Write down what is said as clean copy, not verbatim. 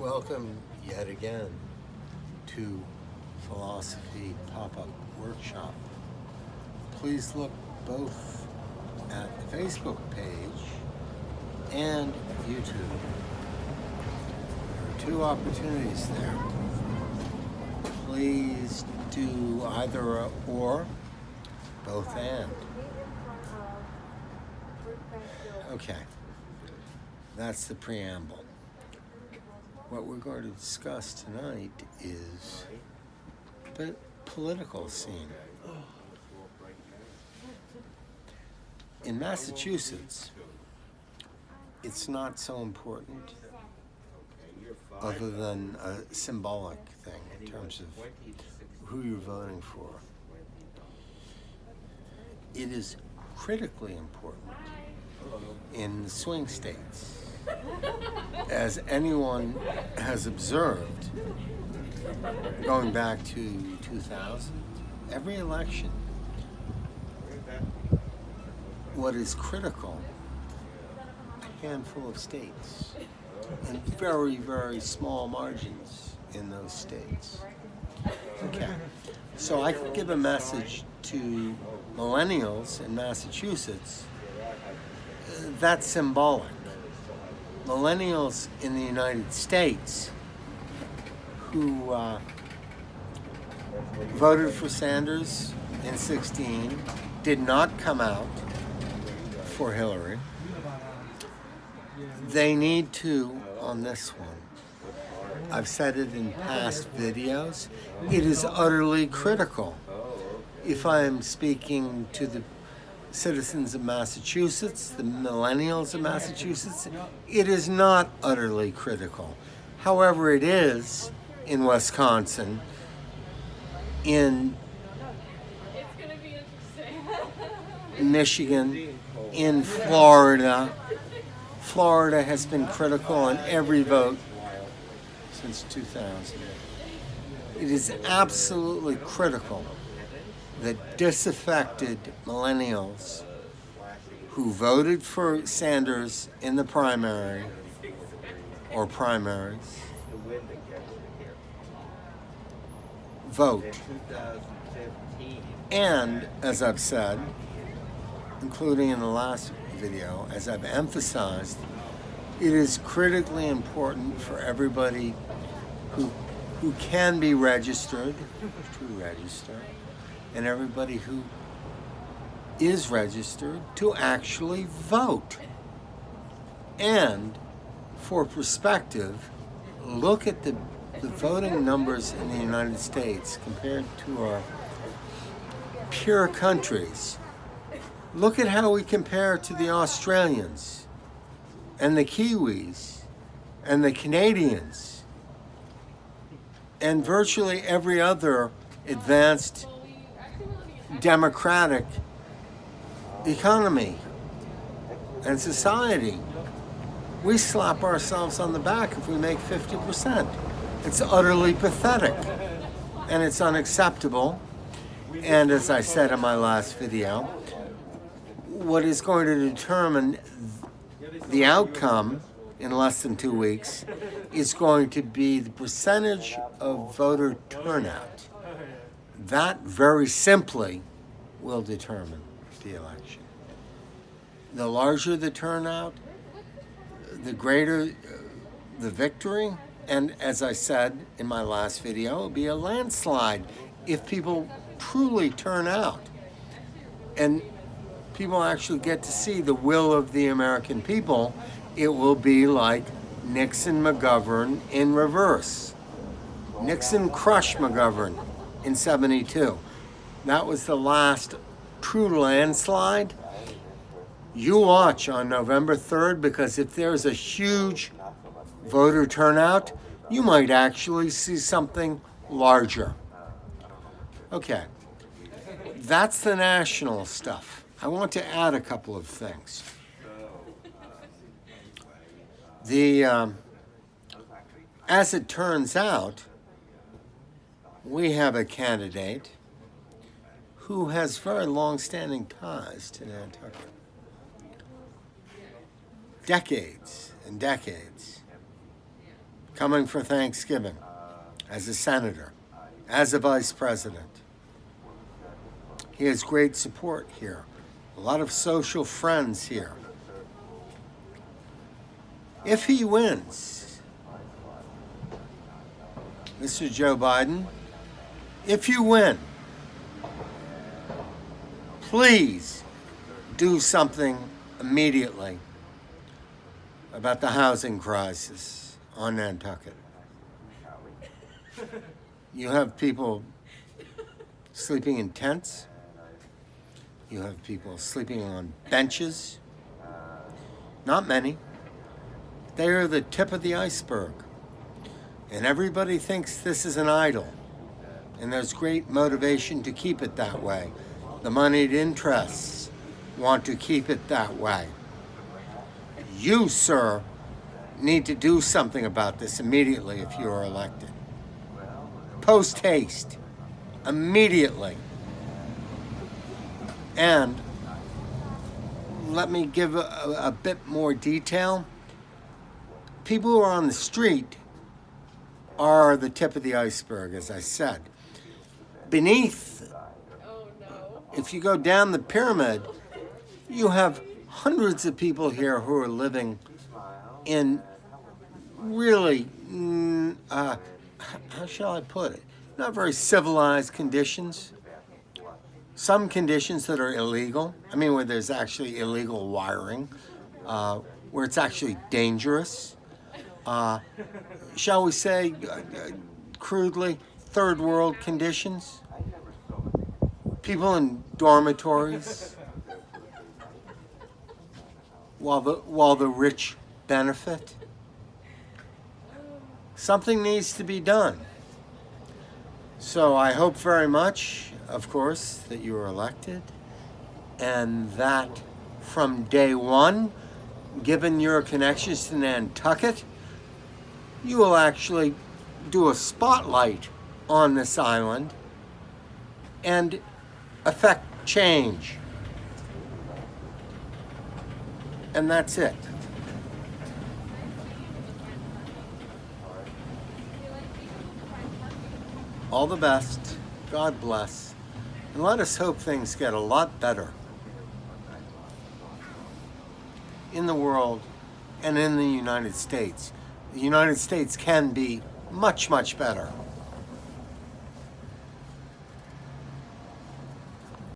Welcome yet again to Philosophy Pop-Up Workshop. Please look both at the Facebook page and YouTube. There are two opportunities there. Please do either or, both and. Okay, that's the preamble. What we're going to discuss tonight is the political scene. In Massachusetts, it's not so important other than a symbolic thing in terms of who you're voting for. It is critically important in the swing states. As anyone has observed, going back to 2000, every election, what is critical, a handful of states, and very, very small margins in those states. Okay, so I could give a message to millennials in Massachusetts that's symbolic. Millennials in the United States who voted for Sanders in 2016 did not come out for Hillary. They need to, on this one, I've said it in past videos, it is utterly critical. If I'm speaking to the citizens of Massachusetts, the millennials of Massachusetts, it is not utterly critical. However, it is in Wisconsin, in Michigan, in Florida. Florida has been critical on every vote since 2000. It is absolutely critical that disaffected millennials who voted for Sanders in the primary or primaries vote. And, as I've said, including in the last video, as I've emphasized, it is critically important for everybody who can be registered to register, and everybody who is registered to actually vote. And for perspective, look at the voting numbers in the United States compared to our peer countries. Look at how we compare to the Australians and the Kiwis and the Canadians and virtually every other advanced democratic economy and society. We slap ourselves on the back if we make 50%. It's utterly pathetic and it's unacceptable. And as I said in my last video, what is going to determine the outcome in less than 2 weeks is going to be the percentage of voter turnout. That very simply will determine the election. The larger the turnout, the greater the victory. And as I said in my last video, it'll be a landslide if people truly turn out and people actually get to see the will of the American people. It will be like Nixon-McGovern in reverse. Nixon crushed McGovern in 72. That was the last true landslide. You watch on November 3rd, because if there's a huge voter turnout, you might actually see something larger. Okay, that's the national stuff. I want to add a couple of things. As it turns out, we have a candidate who has very long-standing ties to Nantucket. Decades and decades. coming for Thanksgiving, as a senator, as a vice president. He has great support here, a lot of social friends here. If he wins, Mr. Joe Biden, if you win, please do something immediately about the housing crisis on Nantucket. You have people sleeping in tents. You have people sleeping on benches. Not many. They are the tip of the iceberg. And everybody thinks this is an idol. And there's great motivation to keep it that way. The moneyed interests want to keep it that way. You, sir, need to do something about this immediately if you are elected. Post haste. Immediately. And let me give a bit more detail. People who are on the street are the tip of the iceberg, as I said. Beneath, if you go down the pyramid, you have hundreds of people here who are living in really, how shall I put it, not very civilized conditions. Some conditions that are illegal, where there's actually illegal wiring, where it's actually dangerous. Shall we say, crudely, third world conditions? People in dormitories, while the rich benefit. Something needs to be done. So I hope very much, of course, that you are elected, and that from day one, given your connections to Nantucket, you will actually do a spotlight on this island and affect change. And that's it. All the best. God bless. And let us hope things get a lot better in the world and in the United States. The United States can be much, much better.